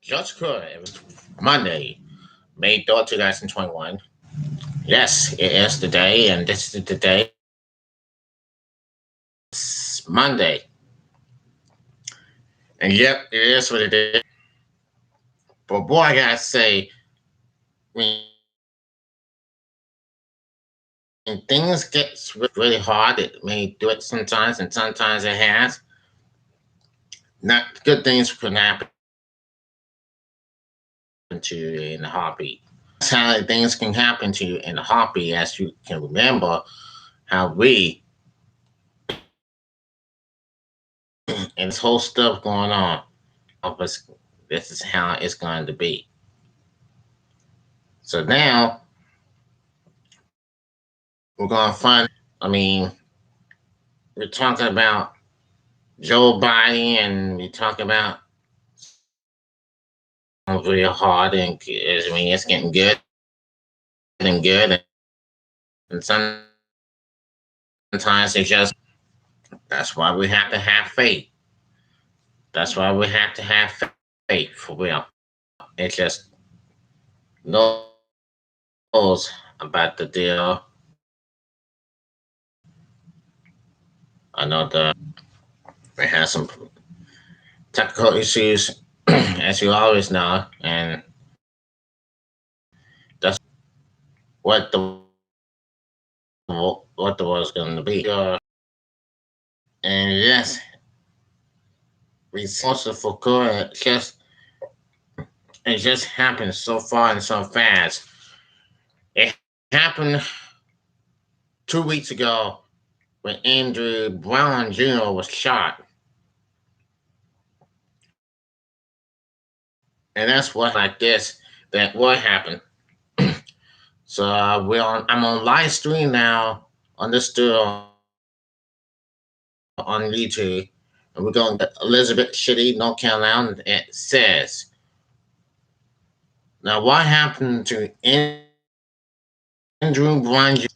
Just could. It was Monday, May 3rd, 2021. Yes, it is the day, and this is the day. It's Monday. And yep, it is what it is. But boy, I gotta say, when things get really hard, it may do it sometimes, and sometimes it has. Not good things can happen to you in a heartbeat. That's how things can happen to you in a heartbeat, as you can remember how we and this whole stuff going on. Of us, this is how it's going to be. So now we're going to find. I mean, we're talking about Joe Biden, and we talk about real hard, and I mean it's getting good and good, and sometimes it's just. That's why we have to have faith. That's why we have to have faith for real. It just knows about the deal. I know that we have some technical issues, as you always know, and that's what the world's going to be. And yes, responsible for it just happened so far and so fast. It happened 2 weeks ago when Andrew Brown Jr. was shot. And that's what like this that what happened. So I'm on live stream now on this studio on YouTube, and we're going to Elizabeth City, North Carolina. It says, now what happened to Andrew Brown Jr.?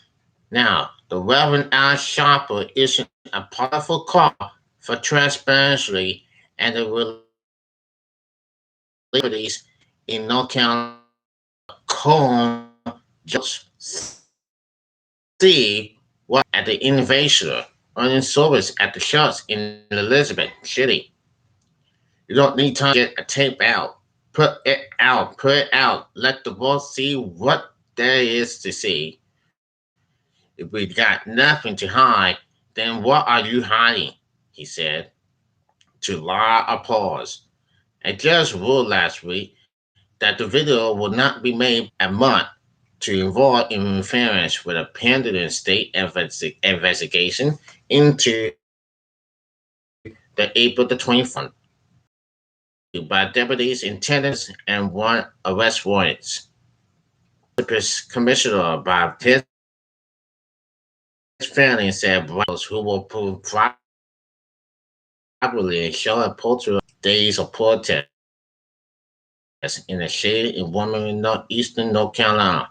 Now, the Reverend Al Sharper issued a powerful call for transparency and the liberties in North Carolina. Cone just see what at the innovation earning service at the shots in Elizabeth City. You don't need time to get a tape out. Put it out. Let the world see what there is to see. If we got nothing to hide, then what are you hiding? He said. To loud applause. A judge ruled last week that the video will not be made a month to involve interference with a pending state investigation into the April the 21st by deputies in attendance and one arrest warrants. Commissioner by his family said Brothers who will prove properly and show a portrait of days of protest in the shade in Women Eastern North Carolina.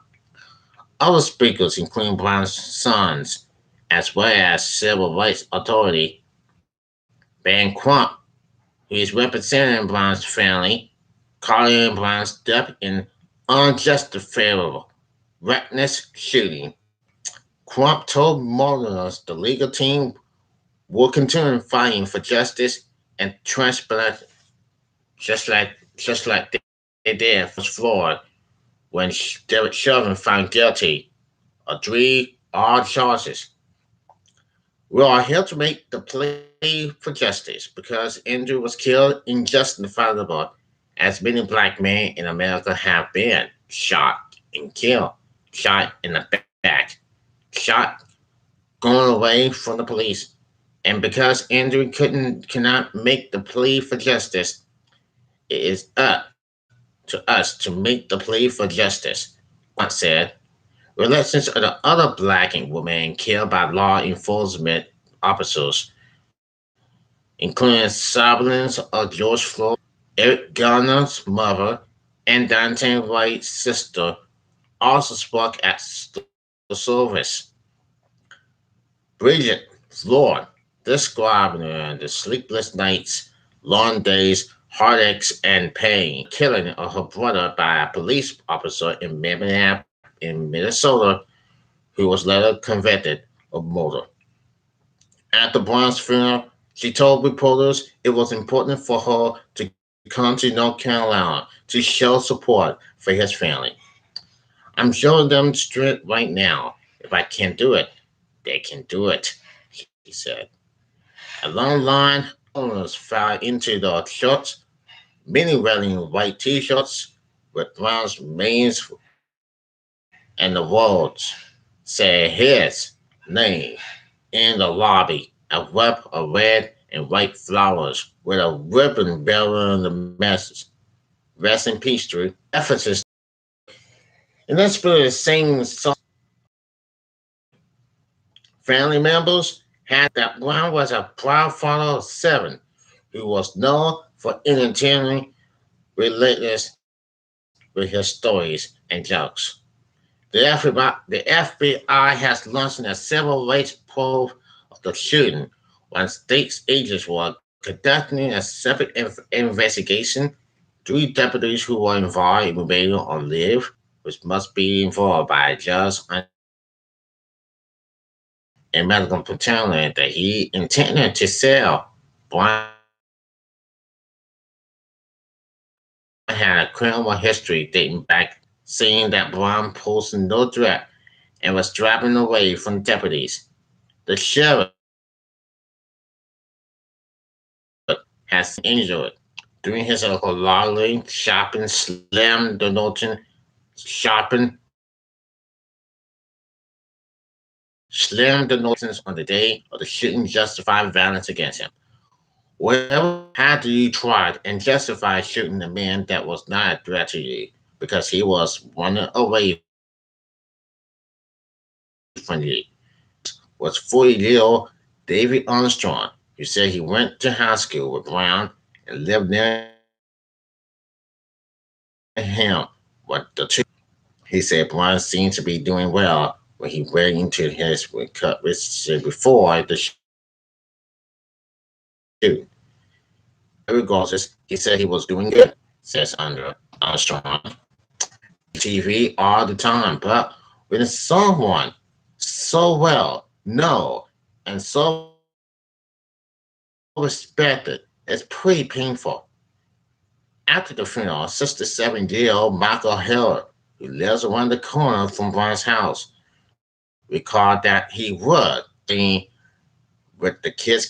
Other speakers, including Brown's sons, as well as Civil Rights Authority, Ben Crump, who is representing Brown's family, calling Brown's death an unjustifiable, reckless shooting. Crump told mourners the legal team will continue fighting for justice and transparency, just like they did for Floyd when Derek Chauvin found guilty of three odd charges. We are here to make the plea for justice because Andrew was killed injustifiably, as many black men in America have been shot and killed, shot in the back, shot going away from the police. And because Andrew cannot make the plea for justice, it is up to us to make the plea for justice. Once said, relations of the other black and women killed by law enforcement officers, including siblings of George Floyd, Eric Garner's mother, and Dante White's sister, also spoke at the service. Bridget Floyd described the sleepless nights, long days, heartaches and pain. Killing of her brother by a police officer in Minnesota, who was later convicted of murder. At the Brown's funeral, she told reporters it was important for her to come to North Carolina to show support for his family. I'm showing them strength right now. If I can't do it, they can do it, he said. A long line of owners filed into the church, many wearing white t-shirts with Brown's names and the words say his name in the lobby. A wreath of red and white flowers with a ribbon bearing the message. Rest in peace, Drew. Emphasis. And that spirit sing songs family members had that Brown was a proud father of seven who was known for entertaining relentless with his stories and jokes. The FBI has launched a civil rights probe of the shooting when state agents were conducting a separate investigation. Three deputies who were involved remain on leave, which must be involved by a judge and medical paternity that he intended to sell. Brown had a criminal history dating back, saying that Brown posed no threat and was driving away from deputies. The sheriff has injured during his lolling shopping shopping slammed the notice on the day of the shooting justified violence against him. Whatever had to you tried and justified shooting a man that was not a threat to you because he was running away from you. Was 40-year-old David Armstrong, who said he went to high school with Brown and lived near him. What the two he said Brown seemed to be doing well when he went into his relationship before the shoot. Regardless, he said he was doing good, says Under Armstrong. TV all the time, but when someone so well known and so respected, it's pretty painful. After the funeral, 67-year-old Michael Hiller, who lives around the corner from Brown's house, recalled that he would, being with the kids'